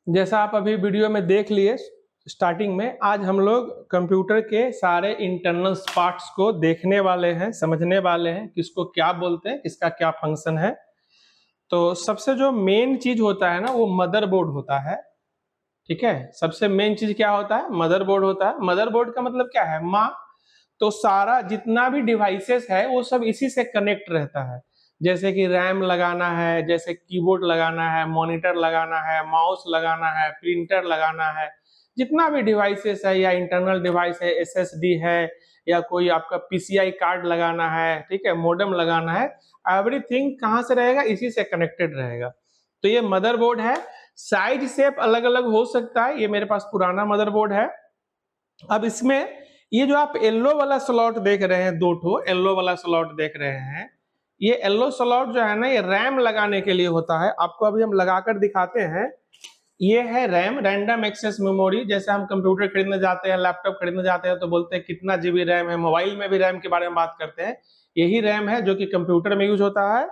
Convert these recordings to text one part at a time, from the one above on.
जैसा आप अभी वीडियो में देख लिए स्टार्टिंग में, आज हम लोग कंप्यूटर के सारे इंटरनल पार्ट्स को देखने वाले हैं, समझने वाले हैं, किसको क्या बोलते हैं, किसका क्या फंक्शन है। तो सबसे जो मेन चीज होता है ना, वो मदरबोर्ड होता है। ठीक है, सबसे मेन चीज क्या होता है? मदरबोर्ड होता है। मदरबोर्ड का मतलब क्या है? माँ। तो सारा जितना भी डिवाइसेस है वो सब इसी से कनेक्ट रहता है। जैसे कि रैम लगाना है, जैसे कीबोर्ड लगाना है, मॉनिटर लगाना है, माउस लगाना है, प्रिंटर लगाना है, जितना भी डिवाइसेस है या इंटरनल डिवाइस है, एसएसडी है या कोई आपका पीसीआई कार्ड लगाना है, ठीक है, मॉडेम लगाना है, एवरीथिंग कहाँ से रहेगा? इसी से कनेक्टेड रहेगा। तो ये मदरबोर्ड है। साइज शेप अलग अलग हो सकता है। ये मेरे पास पुराना मदरबोर्ड है। अब इसमें ये जो आप येलो वाला स्लॉट देख रहे हैं, दो ठो येलो वाला स्लॉट देख रहे हैं, ये येलो स्लॉट जो है ना, ये रैम लगाने के लिए होता है। आपको अभी हम लगाकर दिखाते हैं। ये है रैम, रैंडम एक्सेस मेमोरी। जैसे हम कंप्यूटर खरीदने जाते हैं, लैपटॉप खरीदने जाते हैं, तो बोलते हैं कितना जीबी रैम है। मोबाइल में भी रैम के बारे में बात करते हैं। यही रैम है जो कि कंप्यूटर में यूज होता है।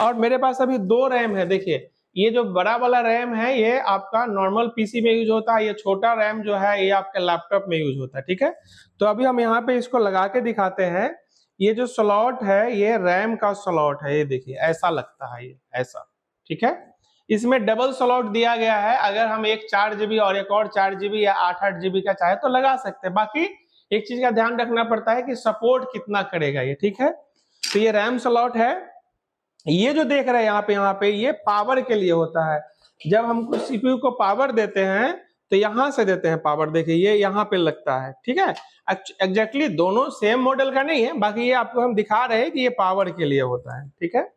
और मेरे पास अभी दो रैम है। देखिए, ये जो बड़ा वाला रैम है ये आपका नॉर्मल पीसी में यूज होता है। ये छोटा रैम जो है ये आपका लैपटॉप में यूज होता है। ठीक है, तो अभी हम यहाँ पे इसको लगा के दिखाते हैं। ये जो स्लॉट है ये रैम का स्लॉट है। ये देखिए ऐसा लगता है, ये ऐसा। ठीक है, इसमें डबल स्लॉट दिया गया है। अगर हम एक 4 GB और एक और 4 GB या 8-8 GB का चाहे तो लगा सकते हैं। बाकी एक चीज का ध्यान रखना पड़ता है कि सपोर्ट कितना करेगा ये। ठीक है, तो ये रैम स्लॉट है। ये जो देख रहे हैं यहाँ पे ये पावर के लिए होता है। जब हम सीपीयू को पावर देते हैं तो यहां से देते हैं पावर। देखिए ये यहाँ पे लगता है। ठीक है, एग्जैक्टली दोनों सेम मॉडल का नहीं है, बाकी ये आपको हम दिखा रहे हैं कि ये पावर के लिए होता है। ठीक है,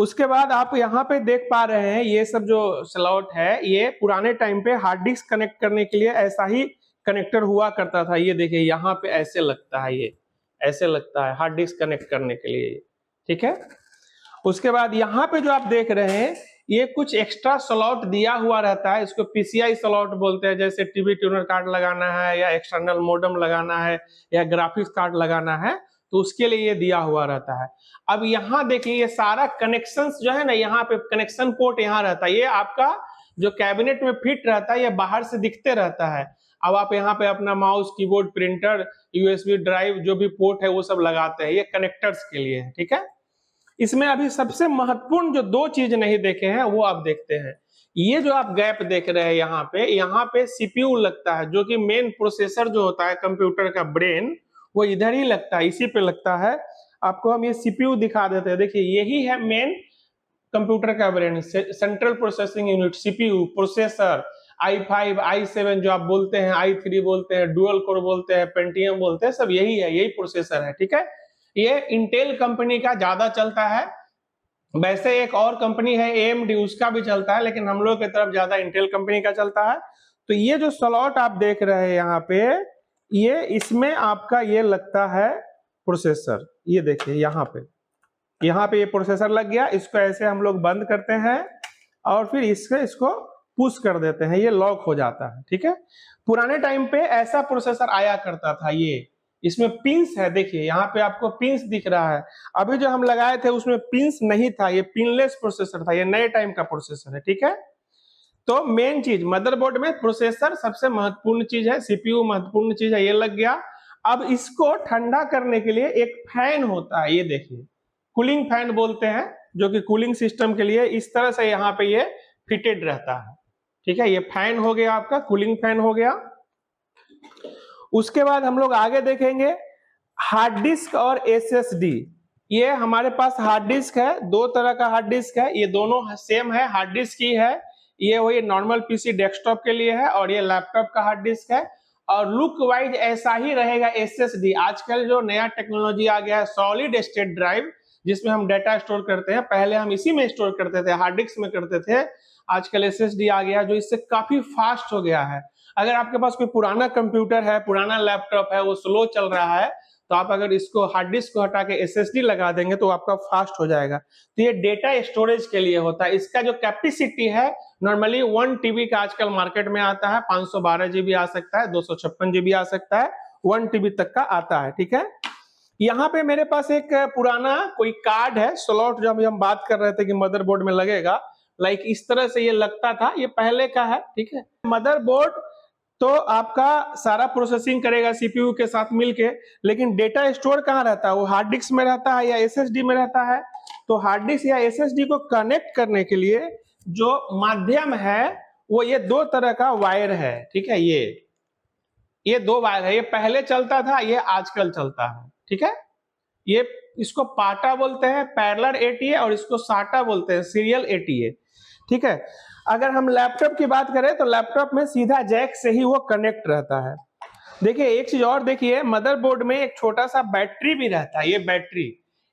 उसके बाद आप यहाँ पे देख पा रहे हैं ये सब जो स्लॉट है ये पुराने टाइम पे हार्ड डिस्क कनेक्ट करने के लिए ऐसा ही कनेक्टर हुआ करता था। ये देखिए यहाँ पे ऐसे लगता है, ये ऐसे लगता है हार्ड डिस्क कनेक्ट करने के लिए। ठीक है, उसके बाद यहाँ पे जो आप देख रहे हैं ये कुछ एक्स्ट्रा स्लॉट दिया हुआ रहता है। इसको पीसीआई स्लॉट बोलते हैं। जैसे टीवी ट्यूनर कार्ड लगाना है या एक्सटर्नल मॉडेम लगाना है या ग्राफिक्स कार्ड लगाना है तो उसके लिए ये दिया हुआ रहता है। अब यहाँ देखिए ये सारा कनेक्शंस जो है ना, यहाँ पे कनेक्शन पोर्ट यहाँ रहता है। ये आपका जो कैबिनेट में फिट रहता है ये बाहर से दिखते रहता है। अब आप यहाँ पे अपना mouse, keyboard, printer, USB drive जो भी पोर्ट है वो सब लगाते हैं। ये कनेक्टर्स के लिए है। ठीक है, इसमें अभी सबसे महत्वपूर्ण जो दो चीज नहीं देखे हैं वो आप देखते हैं। ये जो आप गैप देख रहे हैं यहाँ पे सीपीयू लगता है, जो कि मेन प्रोसेसर जो होता है कंप्यूटर का ब्रेन, वो इधर ही लगता है, इसी पे लगता है। आपको हम ये सीपीयू दिखा देते हैं। देखिए यही है मेन कंप्यूटर का brain, central processing unit, CPU, processor, i5, i7 जो आप बोलते हैं, i3 बोलते हैं, डुअल कोर बोलते हैं, पेंटियम बोलते हैं, सब यही है, यही प्रोसेसर है। ठीक है, ये इंटेल कंपनी का ज्यादा चलता है। वैसे एक और कंपनी है AMD, उसका भी चलता है, लेकिन हम लोग की तरफ ज्यादा इंटेल कंपनी का चलता है। तो ये जो स्लॉट आप देख रहे हैं यहाँ पे, ये इसमें आपका ये लगता है प्रोसेसर। ये देखिए यहाँ पे ये प्रोसेसर लग गया। इसको ऐसे हम लोग बंद करते हैं और फिर इसको पुश कर देते हैं, ये लॉक हो जाता है। ठीक है, पुराने टाइम पे ऐसा प्रोसेसर आया करता था। ये इसमें पिंस है, देखिए यहाँ पे आपको पिंस दिख रहा है। अभी जो हम लगाए थे उसमें पिंस नहीं था, ये पिनलेस प्रोसेसर था, ये नए टाइम का प्रोसेसर है। ठीक है, तो मेन चीज मदरबोर्ड में प्रोसेसर सबसे महत्वपूर्ण चीज है, सीपीयू महत्वपूर्ण चीज है, ये लग गया। अब इसको ठंडा करने के लिए एक फैन होता है, ये देखिए कूलिंग फैन बोलते हैं, जो कि कूलिंग सिस्टम के लिए इस तरह से यहाँ पे ये फिटेड रहता है। ठीक है, ये फैन हो गया आपका, कूलिंग फैन हो गया। उसके बाद हम लोग आगे देखेंगे हार्ड डिस्क और एसएसडी। ये हमारे पास हार्ड डिस्क है, दो तरह का हार्ड डिस्क है, ये दोनों सेम है, हार्ड डिस्क ही है। ये वही नॉर्मल पीसी डेस्कटॉप के लिए है और ये लैपटॉप का हार्ड डिस्क है। और लुक वाइज ऐसा ही रहेगा एसएसडी। आजकल जो नया टेक्नोलॉजी आ गया है सॉलिड स्टेट ड्राइव, जिसमें हम डाटा स्टोर करते हैं। पहले हम इसी में स्टोर करते थे, हार्ड डिस्क में करते थे। आजकल एसएसडी आ गया जो इससे काफी फास्ट हो गया है। अगर आपके पास कोई पुराना कंप्यूटर है, पुराना लैपटॉप है, वो स्लो चल रहा है, तो आप अगर इसको हार्ड डिस्क को हटा के एसएसडी लगा देंगे तो आपका फास्ट हो जाएगा। तो ये डेटा स्टोरेज के लिए होता है। इसका जो कैपेसिटी है नॉर्मली 1 TB का आजकल मार्केट में आता है, 512 GB आ सकता है, 256 GB आ सकता है, 1 TB तक का आता है। ठीक है, यहाँ पे मेरे पास एक पुराना कोई कार्ड है, स्लॉट जो अभी हम बात कर रहे थे कि मदरबोर्ड में लगेगा, लाइक इस तरह से ये लगता था, ये पहले का है, ठीक है। मदरबोर्ड तो आपका सारा प्रोसेसिंग करेगा सीपीयू के साथ मिलके, लेकिन डेटा स्टोर कहाँ रहता है, वो हार्ड डिस्क में रहता है या एसएसडी में रहता है। तो हार्ड डिस्क या एसएसडी को कनेक्ट करने के लिए जो माध्यम है वो ये दो तरह का वायर है, ठीक है। ये दो वायर है, ये पहले चलता था, ये आजकल चलता है, ठीक है। ये इसको पाटा बोलते हैं, पैरेलल एटीए, और इसको साटा बोलते हैं, सीरियल एटीए, ठीक है। अगर हम लैपटॉप की बात करें तो लैपटॉप में सीधा जैक से ही वो कनेक्ट रहता है। देखिए एक चीज और देखिए, मदरबोर्ड में एक छोटा सा बैटरी भी रहता है। ये बैटरी,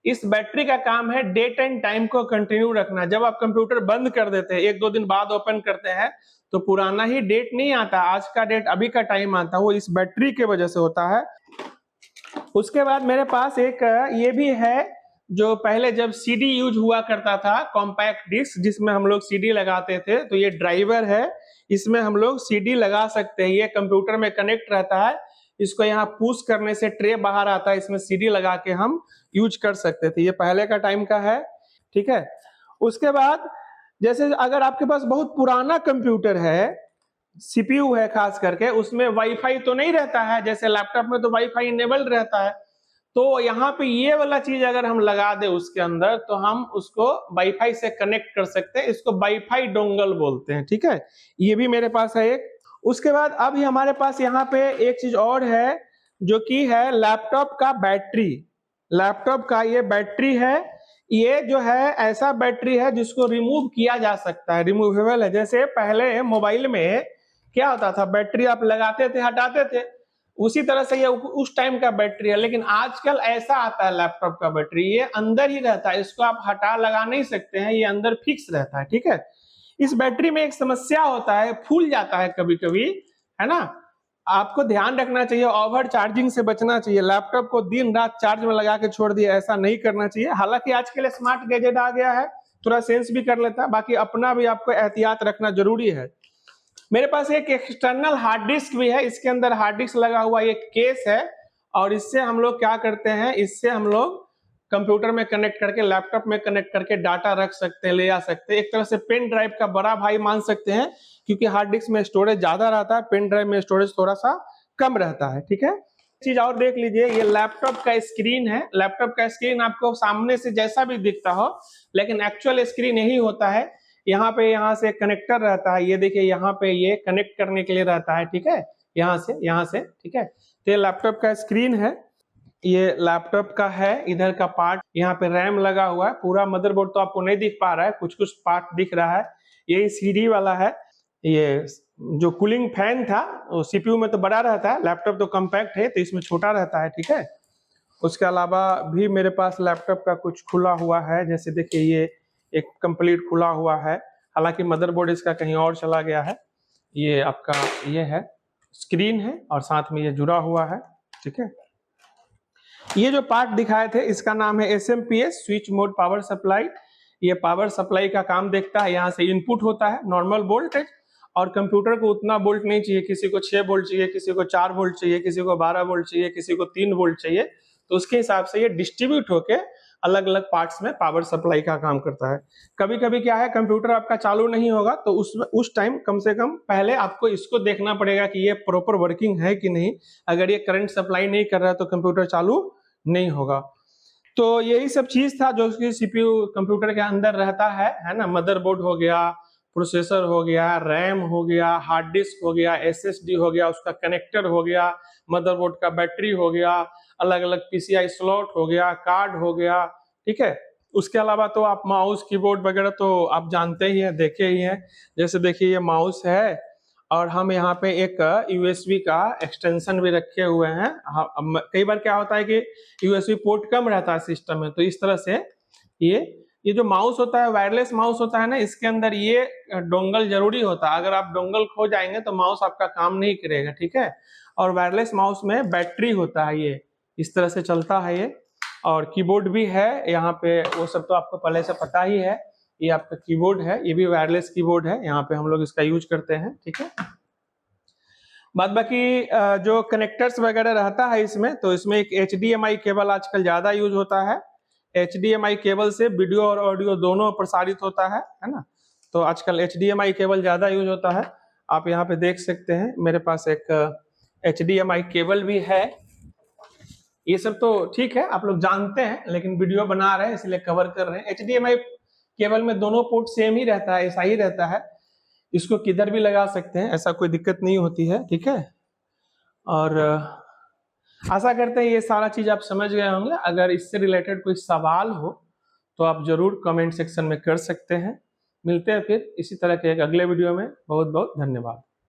इस बैटरी का काम है डेट एंड टाइम को कंटिन्यू रखना। जब आप कंप्यूटर बंद कर देते हैं, एक दो दिन बाद ओपन करते हैं, तो पुराना ही डेट नहीं आता, आज का डेट, अभी का टाइम आता है, वो इस बैटरी के वजह से होता है। उसके बाद मेरे पास एक ये भी है, जो पहले जब सीडी यूज हुआ करता था, कॉम्पैक्ट डिस्क, जिसमें हम लोग सीडी लगाते थे, तो ये ड्राइवर है, इसमें हम लोग सीडी लगा सकते हैं। ये कंप्यूटर में कनेक्ट रहता है, इसको यहाँ पुश करने से ट्रे बाहर आता है, इसमें सीडी लगा के हम यूज कर सकते थे। ये पहले का टाइम का है, ठीक है। उसके बाद जैसे अगर आपके पास बहुत पुराना कंप्यूटर है, सीपीयू है खास करके, उसमें वाईफाई तो नहीं रहता है, जैसे लैपटॉप में तो वाईफाई इनेबल्ड रहता है, तो यहाँ पे ये वाला चीज अगर हम लगा दे उसके अंदर, तो हम उसको वाईफाई से कनेक्ट कर सकते हैं। इसको वाईफाई डोंगल बोलते हैं, ठीक है। ये भी मेरे पास है एक। उसके बाद अभी हमारे पास यहाँ पे एक चीज और है, जो कि है लैपटॉप का बैटरी। लैपटॉप का ये बैटरी है, ये जो है ऐसा बैटरी है जिसको रिमूव किया जा सकता है, रिमूवेबल है। जैसे पहले मोबाइल में क्या होता था, बैटरी आप लगाते थे, हटाते थे, उसी तरह से ये उस टाइम का बैटरी है। लेकिन आजकल ऐसा आता है लैपटॉप का बैटरी, ये अंदर ही रहता है, इसको आप हटा लगा नहीं सकते हैं, ये अंदर फिक्स रहता है, ठीक है। इस बैटरी में एक समस्या होता है, फूल जाता है कभी कभी, है ना। आपको ध्यान रखना चाहिए, ओवर चार्जिंग से बचना चाहिए। लैपटॉप को दिन रात चार्ज में लगा के छोड़ दिया, ऐसा नहीं करना चाहिए। हालांकि आजकल स्मार्ट गैजेट आ गया है, थोड़ा सेंस भी कर लेता है, बाकी अपना भी आपको एहतियात रखना जरूरी है। मेरे पास एक एक्सटर्नल हार्ड डिस्क भी है, इसके अंदर हार्ड डिस्क लगा हुआ एक केस है, और इससे हम लोग क्या करते हैं, इससे हम लोग कंप्यूटर में कनेक्ट करके, लैपटॉप में कनेक्ट करके डाटा रख सकते हैं, ले आ सकते हैं। एक तरह से पेन ड्राइव का बड़ा भाई मान सकते हैं, क्योंकि हार्ड डिस्क में स्टोरेज ज्यादा रहता है, पेन ड्राइव में स्टोरेज थोड़ा सा कम रहता है, ठीक है। चीज और देख लीजिए, ये लैपटॉप का स्क्रीन है। लैपटॉप का स्क्रीन आपको सामने से जैसा भी दिखता हो, लेकिन एक्चुअल स्क्रीन यही होता है। यहाँ पे, यहाँ से कनेक्टर रहता है, ये देखिए यहाँ पे ये कनेक्ट करने के लिए रहता है, ठीक है, यहाँ से, ठीक है। तो ये लैपटॉप का स्क्रीन है, ये लैपटॉप का है, इधर का पार्ट, यहाँ पे रैम लगा हुआ है। पूरा मदरबोर्ड तो आपको नहीं दिख पा रहा है, कुछ कुछ पार्ट दिख रहा है। ये सीडी वाला है। ये जो कूलिंग फैन था वो सीपीयू में तो बड़ा रहता है, लैपटॉप तो कॉम्पैक्ट है तो इसमें छोटा रहता है, ठीक है। उसके अलावा भी मेरे पास लैपटॉप का कुछ खुला हुआ है, जैसे देखिए ये एक कंप्लीट खुला हुआ है, हालांकि मदरबोर्ड इसका कहीं और चला गया है। ये आपका ये है, स्क्रीन है और साथ में ये जुड़ा हुआ है, ठीक है। ये जो पार्ट दिखाए थे इसका नाम है SMPS, switch mode power supply. ये पावर सप्लाई का काम देखता है, यहाँ से इनपुट होता है नॉर्मल वोल्टेज, और कंप्यूटर को उतना वोल्ट नहीं चाहिए, किसी को 6 वोल्ट चाहिए, किसी को 4 वोल्ट चाहिए, किसी को 12 वोल्ट चाहिए, किसी को 3 वोल्ट चाहिए, तो उसके हिसाब से ये डिस्ट्रीब्यूट होके अलग अलग पार्ट्स में पावर सप्लाई का काम करता है। कभी कभी क्या है, कंप्यूटर आपका चालू नहीं होगा, तो उस टाइम कम से कम पहले आपको इसको देखना पड़ेगा कि ये प्रॉपर वर्किंग है कि नहीं। अगर ये करंट सप्लाई नहीं कर रहा है तो कंप्यूटर चालू नहीं होगा। तो यही सब चीज था जो कि सीपीयू कंप्यूटर के अंदर रहता है ना। मदरबोर्ड हो गया, प्रोसेसर हो गया, रैम हो गया, हार्ड डिस्क हो गया, एसएसडी हो गया, उसका कनेक्टर हो गया, मदरबोर्ड का बैटरी हो गया, अलग अलग पीसीआई स्लॉट हो गया, कार्ड हो गया, ठीक है। उसके अलावा तो आप माउस कीबोर्ड वगैरह तो आप जानते ही हैं, देखे ही हैं। जैसे देखिए ये माउस है, और हम यहाँ पे एक यूएसबी का एक्सटेंशन भी रखे हुए हैं। कई बार क्या होता है कि यूएसबी पोर्ट कम रहता है सिस्टम में, तो इस तरह से ये जो माउस होता है, वायरलेस माउस होता है ना, इसके अंदर ये डोंगल जरूरी होता है। अगर आप डोंगल खो जाएंगे तो माउस आपका काम नहीं करेगा, ठीक है। और वायरलेस माउस में बैटरी होता है, ये इस तरह से चलता है ये। और कीबोर्ड भी है यहाँ पे, वो सब तो आपको पहले से पता ही है। ये आपका कीबोर्ड है, ये भी वायरलेस कीबोर्ड है, यहाँ पे हम लोग इसका यूज करते हैं, ठीक है। बाद बाकी जो कनेक्टर्स वगैरह रहता है इसमें, तो इसमें एक HDMI केबल आजकल ज्यादा यूज होता है। HDMI केबल से वीडियो और ऑडियो दोनों प्रसारित होता है ना। तो आजकल HDMI केबल ज़्यादा यूज होता है। आप यहाँ पे देख सकते हैं मेरे पास एक HDMI केबल भी है। ये सब तो ठीक है, आप लोग जानते हैं, लेकिन वीडियो बना रहे हैं इसलिए कवर कर रहे हैं। HDMI केबल में दोनों पोर्ट सेम ही रहता है, ऐसा ही रहता है। इसको किधर भी लगा सकते हैं, ऐसा कोई दिक्कत नहीं होती है, ठीक है। और आशा करते हैं ये सारा चीज आप समझ गए होंगे। अगर इससे रिलेटेड कोई सवाल हो तो आप जरूर कमेंट सेक्शन में कर सकते हैं। मिलते हैं फिर इसी तरह के एक अगले वीडियो में। बहुत बहुत धन्यवाद।